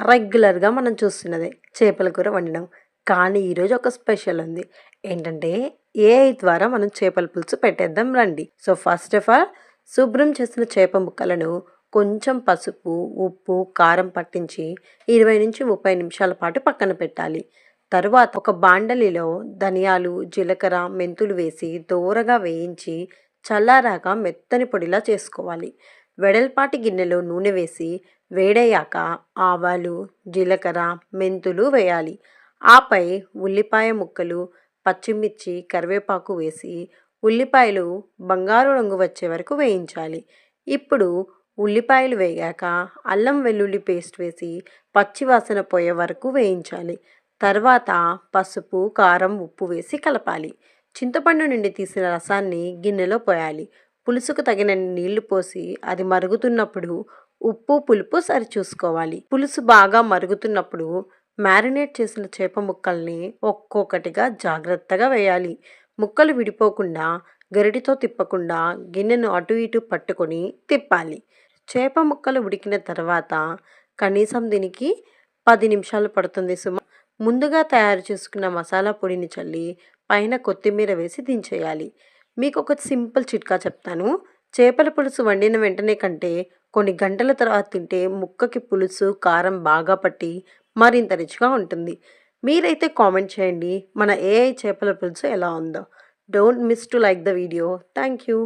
రెగ్యులర్‌గా మనం చూస్తున్నదే చేపల కూర వండడం. కానీ ఈరోజు ఒక స్పెషల్ ఉంది. ఏంటంటే ఏఐ ద్వారా మనం చేపల పులుసు పెట్టేద్దాం రండి. సో, ఫస్ట్ ఆఫ్ ఆల్ శుభ్రం చేసిన చేప ముక్కలను కొంచెం పసుపు, ఉప్పు, కారం పట్టించి 20-30 నిమిషాల పాటు పక్కన పెట్టాలి. తరువాత ఒక బాండలిలో ధనియాలు, జీలకర్ర, మెంతులు వేసి దోరగా వేయించి చల్లారాక మెత్తని పొడిలా చేసుకోవాలి. వెడల్పాటి గిన్నెలో నూనె వేసి వేడయ్యాక ఆవాలు, జీలకర్ర, మెంతులు వేయాలి. ఆపై ఉల్లిపాయ ముక్కలు, పచ్చిమిర్చి, కరివేపాకు వేసి ఉల్లిపాయలు బంగారు రంగు వచ్చే వరకు వేయించాలి. ఇప్పుడు ఉల్లిపాయలు వేగాక అల్లం వెల్లుల్లి పేస్ట్ వేసి పచ్చి వాసన పోయే వరకు వేయించాలి. తర్వాత పసుపు, కారం, ఉప్పు వేసి కలపాలి. చింతపండు నుండి తీసిన రసాన్ని గిన్నెలో పోయాలి. పులుసుకు తగినన్ని నీళ్లు పోసి అది మరుగుతున్నప్పుడు ఉప్పు, పులుపు సరిచూసుకోవాలి. పులుసు బాగా మరుగుతున్నప్పుడు మ్యారినేట్ చేసిన చేప ముక్కల్ని ఒక్కొక్కటిగా జాగ్రత్తగా వేయాలి. ముక్కలు విడిపోకుండా గరిటితో తిప్పకుండా గిన్నెను అటు ఇటు పట్టుకొని తిప్పాలి. చేప ముక్కలు ఉడికిన తర్వాత కనీసం దీనికి 10 నిమిషాలు పడుతుంది సుమ. ముందుగా తయారు చేసుకున్న మసాలా పొడిని చల్లి పైన కొత్తిమీర వేసి దించేయాలి. మీకు ఒక సింపుల్ చిట్కా చెప్తాను. చేపల పులుసు వండిన వెంటనే కంటే కొన్ని గంటల తర్వాత తింటే ముక్కకి పులుసు, కారం బాగా పట్టి మరింత రుచిగా ఉంటుంది. మీరైతే కామెంట్ చేయండి మన ఏఐ చేపల పులుసు ఎలా ఉందో. Don't miss to like the video. Thank you.